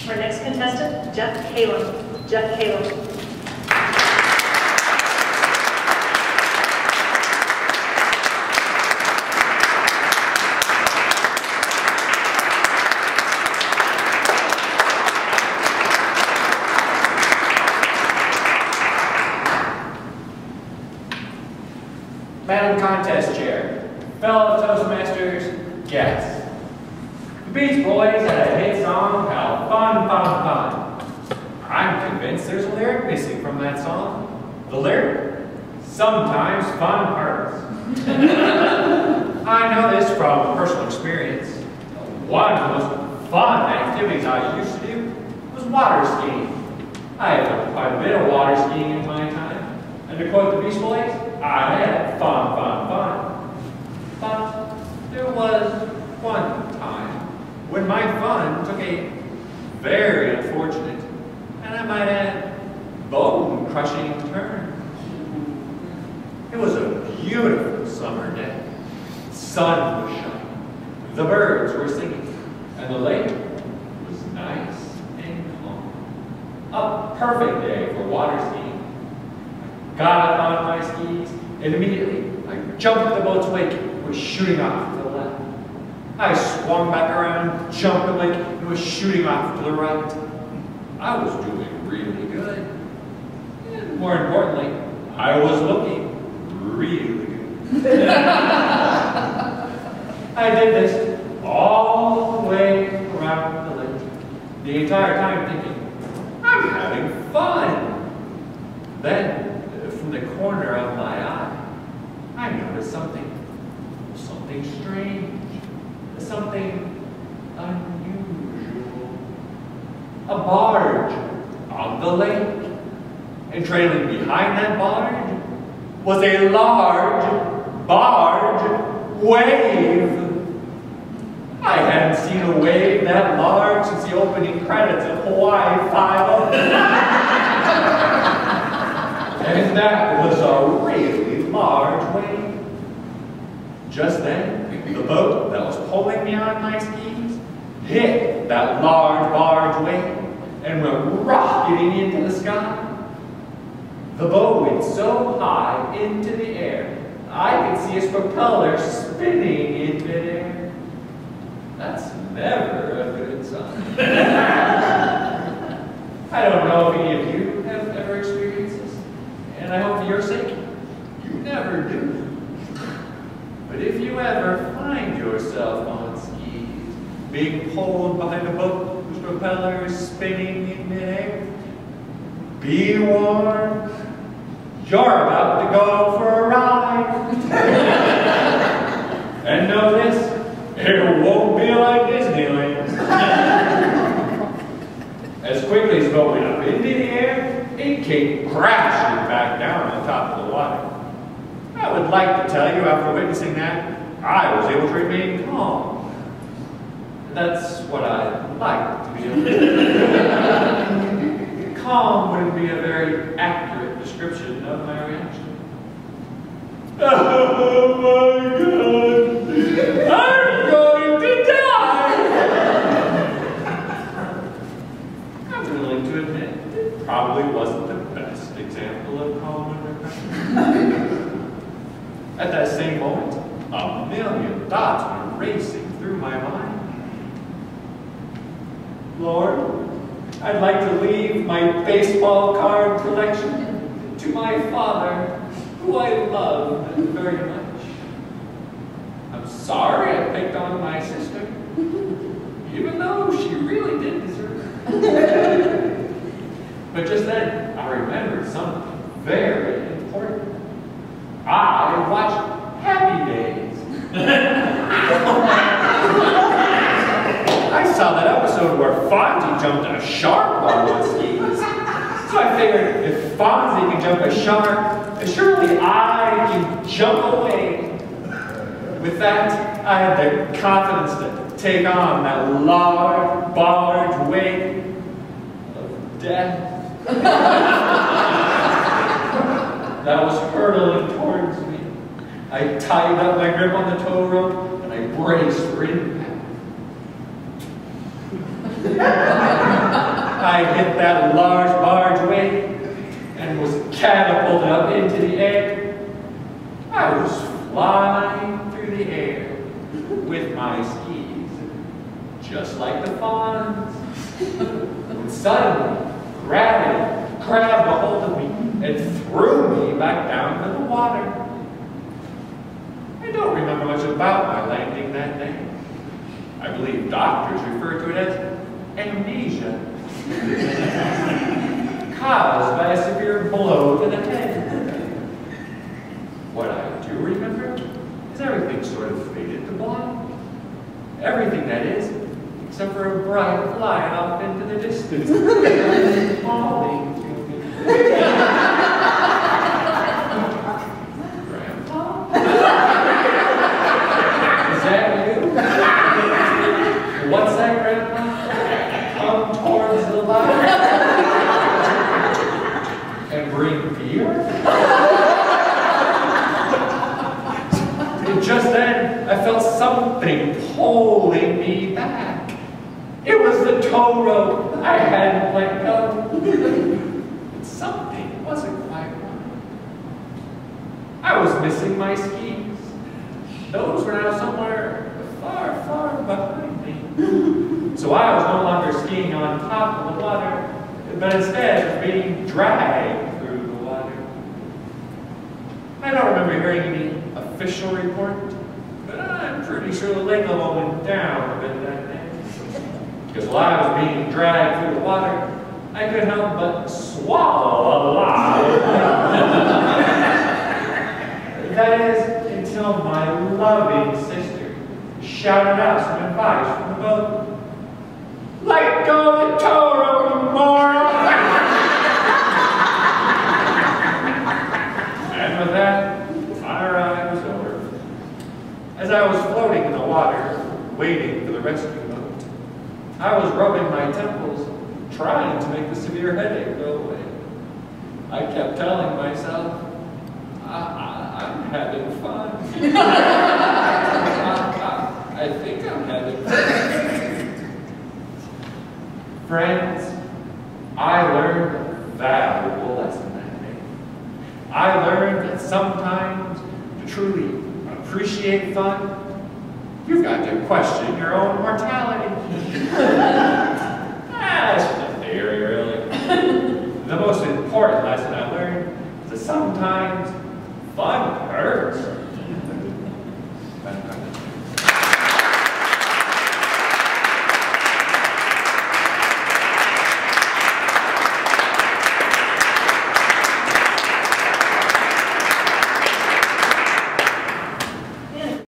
Our next contestant, Kallem. Kallem. Madam Contest Chair, fellow Toastmasters, guests. The Beach Boys had a hit song called Fun, Fun, Fun. I'm convinced there's a lyric missing from that song. The lyric? Sometimes fun hurts. I know this from personal experience. One of the most fun activities I used to do was water skiing. I have done quite a bit of water skiing in my time. And to quote the Beach Boys, I had fun, fun, fun. But there was one time when my fun took a very unfortunate, and I might add, bone-crushing turn. It was a beautiful summer day. The sun was shining, the birds were singing, and the lake was nice and calm. A perfect day for water skiing. Got up on my skis, and immediately I jumped the boat's wake and was shooting off to the left. I swung back around, jumped the wake, and was shooting off to the right. I was doing really good. And more importantly, I was looking really good. I did this all the way around the lake, the entire time thinking, I'm having fun. Then, from the corner of my eye, I noticed something strange, something unusual. A barge on the lake, and trailing behind that barge was a large barge wave. I hadn't seen a wave that large since the opening credits of Hawaii 5-0. And that was a really large wave. Just then, the boat that was pulling me on my skis hit that large barge wave and went rocketing into the sky. The boat went so high into the air, I could see its propeller spinning in midair. That's never a good sign. I don't know if any of you have ever experienced this, and I hope for your sake, you never do. But if you ever find yourself on skis, being pulled behind a boat whose propeller is spinning in midair, be warned, you're about to go for a ride. And know this, it won't be like Disneyland. As quickly as the boat went up into the air, it came crashing back down on top of the water. I would like to tell you, after witnessing that, I was able to remain calm. That's what I like to be able to do. Calm wouldn't be a very accurate description of my reaction. Oh my God! I'm going to die! I'm willing to admit, it probably wasn't the best example of calm under pressure. At that same moment, a million thoughts were racing through my mind. Lord, I'd like to leave my baseball card collection to my father, who I love very much. I'm sorry I picked on my sister, even though she really did deserve it. But just then, I remembered something very important. I watched Happy Days. I saw that episode where Fonzie jumped a shark while on skis. So I figured, if Fonzie can jump a shark, then surely I can jump a wave. With that, I had the confidence to take on that large barge wave of death. That was hurtling towards me. I tightened up my grip on the tow rope and I braced for impact. I hit that large barge wave and was catapulted up into the air. I was flying through the air with my skis, just like the fawns. When suddenly, gravity grabbed a hold of me and threw me back down to the water. I don't remember much about my landing that day. I believe doctors refer to it as amnesia, caused by a severe blow to the head. What I do remember is everything sort of faded to black. Everything, that is, except for a bright flying off into the distance, calling to me. Grandpa? Is that you? What's that, Grandpa? Come towards the light and bring beer? And just then, I felt something pulling me back. It was the tow rope I hadn't let go. But something wasn't quite right. I was missing my skis. Those were now somewhere far, far behind me. So I was no longer skiing on top of the water, but instead was being dragged through the water. I don't remember hearing any official report, but I'm pretty sure the lake level went down a bit that day. Because while I was being dragged through the water, I couldn't help but swallow a lot. That is, until my loving sister shouted out some advice from the boat. Let go of the tow rope, you moron! And with that, my ride was over. As I was floating in the water, waiting for the rescue boat, I was rubbing my temples, trying to make the severe headache go away. I kept telling myself, I'm having fun. I think I'm having fun. Friends, I learned a valuable lesson that day. I learned that sometimes to truly appreciate fun, you've got to question your own mortality.